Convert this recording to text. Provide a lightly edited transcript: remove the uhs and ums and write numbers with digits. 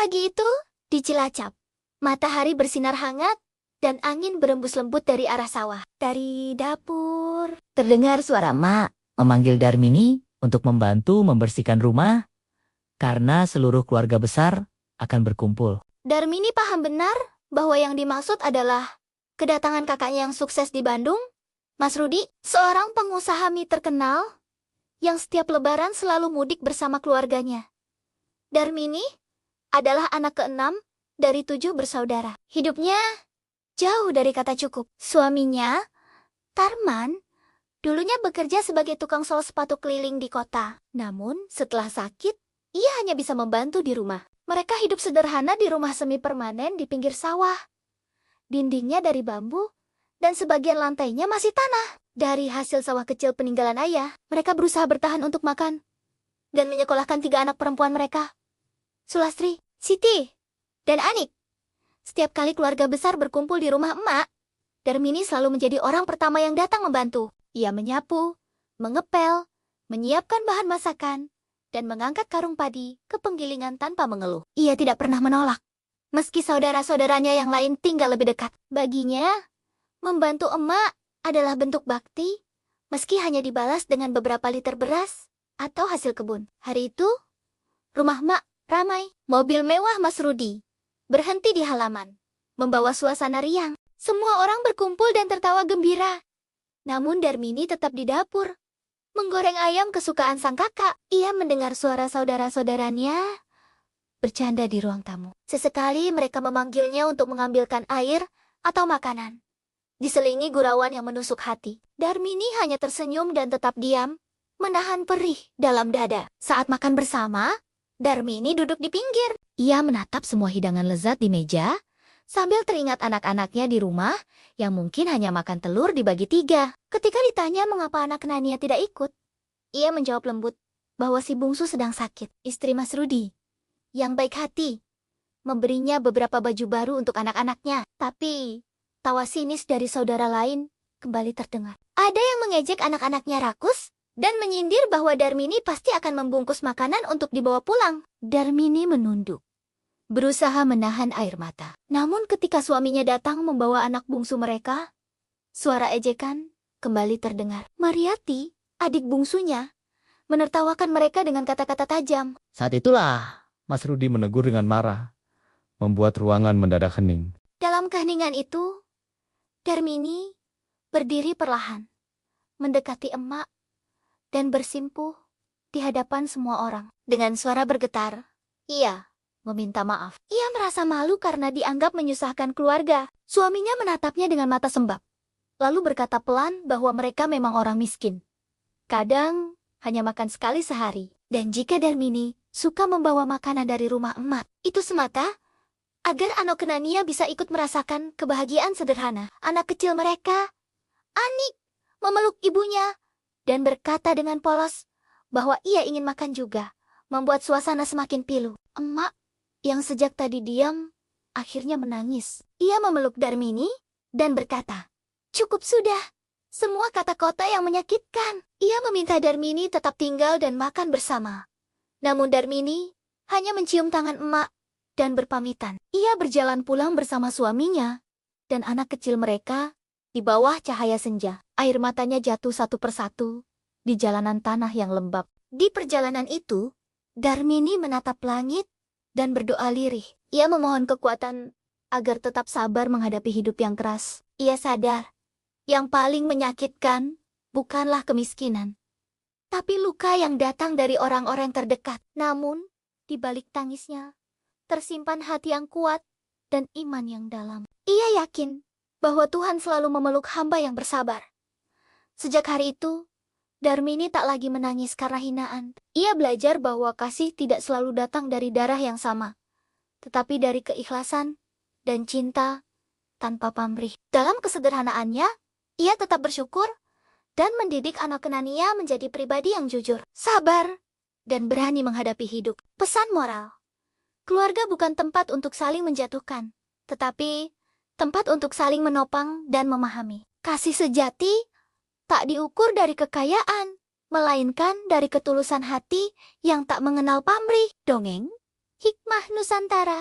Pagi itu, di Cilacap, matahari bersinar hangat dan angin berembus lembut dari arah sawah. Dari dapur, Terdengar suara Mak memanggil Darmini untuk membantu membersihkan rumah karena seluruh keluarga besar akan berkumpul. Darmini paham benar bahwa yang dimaksud adalah kedatangan kakaknya yang sukses di Bandung, Mas Rudi, seorang pengusaha mie terkenal yang setiap lebaran selalu mudik bersama keluarganya. Darmini adalah anak keenam dari 7 bersaudara. Hidupnya jauh dari kata cukup. Suaminya, Tarman, dulunya bekerja sebagai tukang sol sepatu keliling di kota. Namun, setelah sakit, ia hanya bisa membantu di rumah. Mereka hidup sederhana di rumah semi permanen di pinggir sawah. Dindingnya dari bambu, dan sebagian lantainya masih tanah. Dari hasil sawah kecil peninggalan ayah, mereka berusaha bertahan untuk makan dan menyekolahkan 3 anak perempuan mereka. Sulastri, Siti, dan Anik. Setiap kali keluarga besar berkumpul di rumah emak, Darmini selalu menjadi orang pertama yang datang membantu. Ia menyapu, mengepel, menyiapkan bahan masakan, dan mengangkat karung padi ke penggilingan tanpa mengeluh. Ia tidak pernah menolak, meski saudara-saudaranya yang lain tinggal lebih dekat. Baginya, membantu emak adalah bentuk bakti, meski hanya dibalas dengan beberapa liter beras atau hasil kebun. Hari itu, rumah emak ramai. Mobil mewah Mas Rudi berhenti di halaman, membawa suasana riang. Semua orang berkumpul dan tertawa gembira. Namun Darmini tetap di dapur, menggoreng ayam kesukaan sang kakak. Ia mendengar suara saudara-saudaranya bercanda di ruang tamu. Sesekali mereka memanggilnya untuk mengambilkan air atau makanan. Diselingi gurauan yang menusuk hati. Darmini hanya tersenyum dan tetap diam, menahan perih dalam dada. Saat makan bersama, Darmini duduk di pinggir. Ia menatap semua hidangan lezat di meja, sambil teringat anak-anaknya di rumah yang mungkin hanya makan telur dibagi 3. Ketika ditanya mengapa anak Nania tidak ikut, ia menjawab lembut bahwa si bungsu sedang sakit. Istri Mas Rudi, yang baik hati, memberinya beberapa baju baru untuk anak-anaknya. Tapi, tawa sinis dari saudara lain kembali terdengar. Ada yang mengejek anak-anaknya rakus dan menyindir bahwa Darmini pasti akan membungkus makanan untuk dibawa pulang. Darmini menunduk, berusaha menahan air mata. Namun ketika suaminya datang membawa anak bungsu mereka, suara ejekan kembali terdengar. Mariati, adik bungsunya, menertawakan mereka dengan kata-kata tajam. Saat itulah Mas Rudi menegur dengan marah, membuat ruangan mendadak hening. Dalam keheningan itu, Darmini berdiri perlahan, mendekati emak, dan bersimpuh di hadapan semua orang. Dengan suara bergetar, ia meminta maaf. Ia merasa malu karena dianggap menyusahkan keluarga. Suaminya menatapnya dengan mata sembab, lalu berkata pelan bahwa mereka memang orang miskin. Kadang hanya makan sekali sehari. Dan jika Darmini suka membawa makanan dari rumah emak, itu semata agar Anak Nania bisa ikut merasakan kebahagiaan sederhana. Anak kecil mereka, Anik, memeluk ibunya dan berkata dengan polos bahwa ia ingin makan juga, membuat suasana semakin pilu. Emak, yang sejak tadi diam, akhirnya menangis. Ia memeluk Darmini dan berkata, "Cukup sudah, semua kata-kata yang menyakitkan." Ia meminta Darmini tetap tinggal dan makan bersama. Namun Darmini hanya mencium tangan emak dan berpamitan. Ia berjalan pulang bersama suaminya dan anak kecil mereka di bawah cahaya senja. Air matanya jatuh satu persatu di jalanan tanah yang lembab. Di perjalanan itu, Darmini menatap langit dan berdoa lirih. Ia memohon kekuatan agar tetap sabar menghadapi hidup yang keras. Ia sadar, yang paling menyakitkan bukanlah kemiskinan, tapi luka yang datang dari orang-orang terdekat. Namun, di balik tangisnya, tersimpan hati yang kuat dan iman yang dalam. Ia yakin bahwa Tuhan selalu memeluk hamba yang bersabar. Sejak hari itu, Darmini tak lagi menangis karena hinaan. Ia belajar bahwa kasih tidak selalu datang dari darah yang sama, tetapi dari keikhlasan dan cinta tanpa pamrih. Dalam kesederhanaannya, ia tetap bersyukur dan mendidik anak Nania menjadi pribadi yang jujur, sabar, dan berani menghadapi hidup. Pesan moral: keluarga bukan tempat untuk saling menjatuhkan, tetapi tempat untuk saling menopang dan memahami. Kasih sejati tak diukur dari kekayaan, melainkan dari ketulusan hati yang tak mengenal pamrih. Dongeng Hikmah Nusantara.